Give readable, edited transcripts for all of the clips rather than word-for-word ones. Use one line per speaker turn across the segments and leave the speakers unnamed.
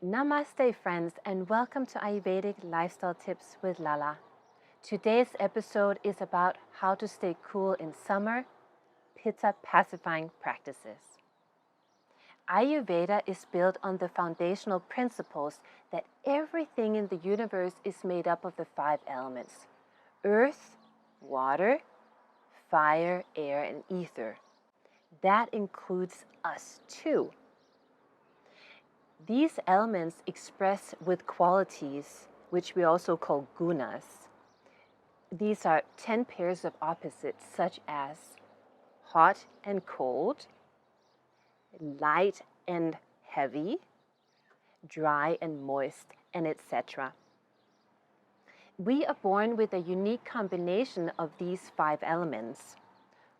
Namaste friends and welcome to Ayurvedic Lifestyle Tips with Lala. Today's episode is about how to stay cool in summer, Pitta Pacifying practices. Ayurveda is built on the foundational principles that everything in the universe is made up of the 5 elements: earth, water, fire, air, and ether. That includes us too. These elements express with qualities, which we also call Gunas. These are 10 pairs of opposites, such as hot and cold, light and heavy, dry and moist, and etc. We are born with a unique combination of these 5 elements,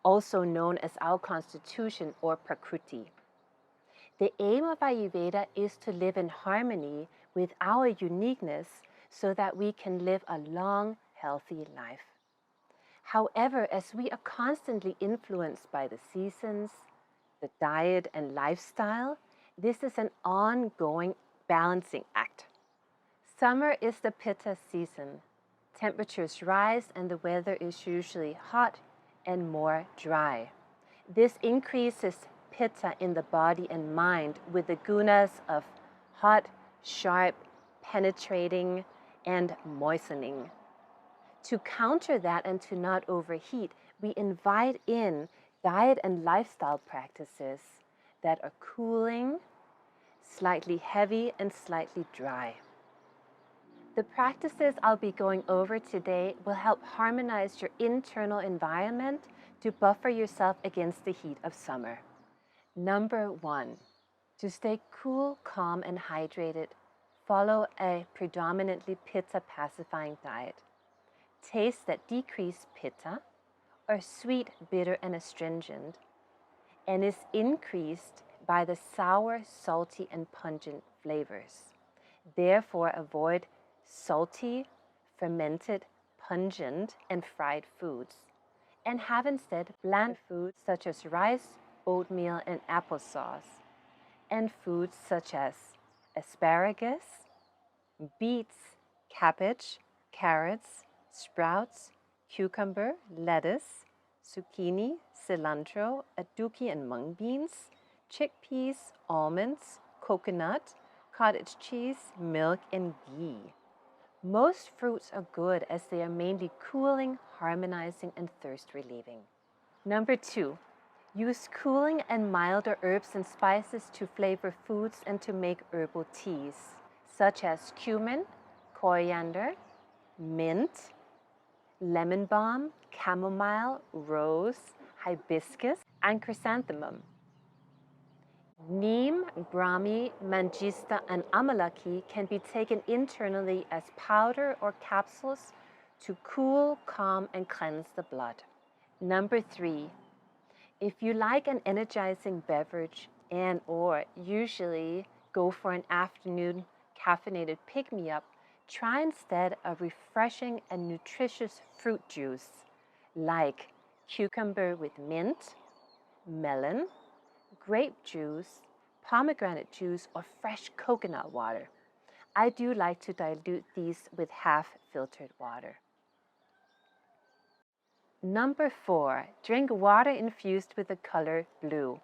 also known as our constitution or Prakriti. The aim of Ayurveda is to live in harmony with our uniqueness so that we can live a long, healthy life. However, as we are constantly influenced by the seasons, the diet and lifestyle, this is an ongoing balancing act. Summer is the Pitta season. Temperatures rise and the weather is usually hot and more dry. This increases Pitta in the body and mind with the Gunas of hot, sharp, penetrating, and moistening. To counter that and to not overheat, we invite in diet and lifestyle practices that are cooling, slightly heavy, and slightly dry. The practices I'll be going over today will help harmonize your internal environment to buffer yourself against the heat of summer. Number 1, to stay cool, calm, and hydrated, follow a predominantly Pitta pacifying diet. Tastes that decrease Pitta are sweet, bitter, and astringent, and is increased by the sour, salty, and pungent flavors. Therefore, avoid salty, fermented, pungent, and fried foods, and have instead bland foods such as rice, oatmeal, and applesauce, and foods such as asparagus, beets, cabbage, carrots, sprouts, cucumber, lettuce, zucchini, cilantro, aduki and mung beans, chickpeas, almonds, coconut, cottage cheese, milk, and ghee. Most fruits are good as they are mainly cooling, harmonizing, and thirst relieving. Number 2, use cooling and milder herbs and spices to flavor foods and to make herbal teas, such as cumin, coriander, mint, lemon balm, chamomile, rose, hibiscus, and chrysanthemum. Neem, Brahmi, Mangista, and Amalaki can be taken internally as powder or capsules to cool, calm, and cleanse the blood. Number 3, if you like an energizing beverage or usually go for an afternoon caffeinated pick-me-up, try instead a refreshing and nutritious fruit juice like cucumber with mint, melon, grape juice, pomegranate juice, or fresh coconut water. I do like to dilute these with half filtered water. Number 4, drink water infused with the color blue.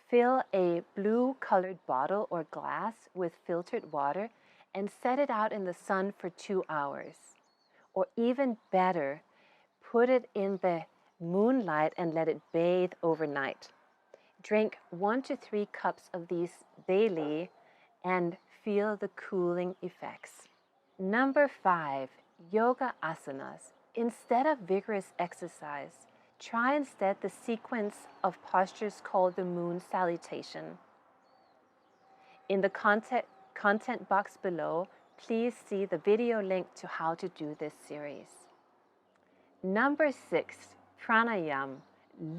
Fill a blue colored bottle or glass with filtered water and set it out in the sun for 2 hours. Or even better, put it in the moonlight and let it bathe overnight. Drink 1 to 3 cups of these daily and feel the cooling effects. Number 5, yoga asanas. Instead of vigorous exercise, try instead the sequence of postures called the Moon Salutation. In the content box below, please see the video link to how to do this series. Number 6, Pranayam,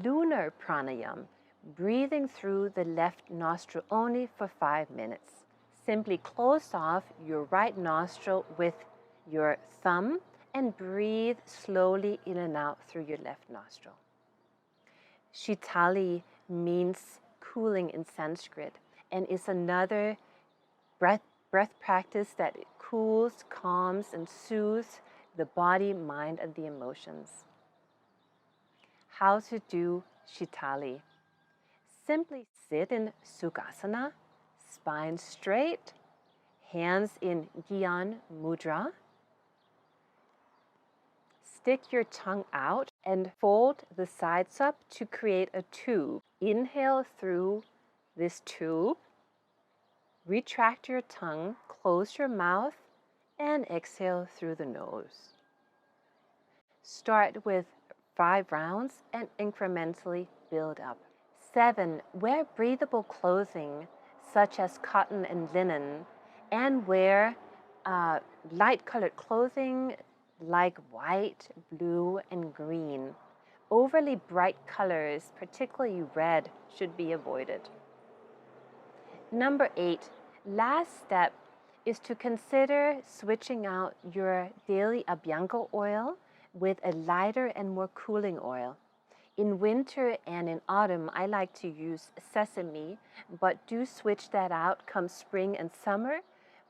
Lunar Pranayam, breathing through the left nostril only for 5 minutes. Simply close off your right nostril with your thumb and breathe slowly in and out through your left nostril. Shitali means cooling in Sanskrit and is another breath breath practice that cools, calms, and soothes the body, mind, and the emotions. How to do Shitali. Simply sit in Sukhasana, spine straight, hands in Gyan Mudra. Stick your tongue out and fold the sides up to create a tube. Inhale through this tube. Retract your tongue, close your mouth, and exhale through the nose. Start with 5 rounds and incrementally build up. 7. Wear breathable clothing such as cotton and linen, and wear light-colored clothing like white, blue, and green. Overly bright colors, particularly red, should be avoided. Number 8, last step is to consider switching out your daily abhyanga oil with a lighter and more cooling oil. In winter and in autumn, I like to use sesame, but do switch that out come spring and summer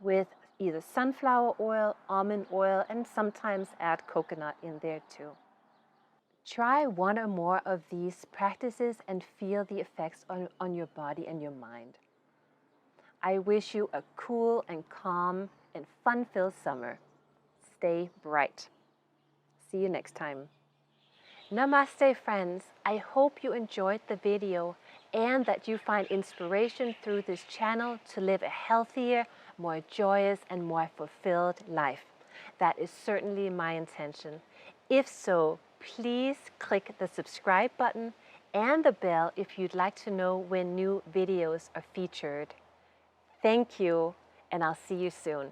with either sunflower oil, almond oil, and sometimes add coconut in there too. Try one or more of these practices and feel the effects on your body and your mind. I wish you a cool and calm and fun-filled summer. Stay bright. See you next time. Namaste, friends. I hope you enjoyed the video and that you find inspiration through this channel to live a healthier, more joyous, and more fulfilled life. That is certainly my intention. If so, please click the subscribe button and the bell if you'd like to know when new videos are featured. Thank you, and I'll see you soon.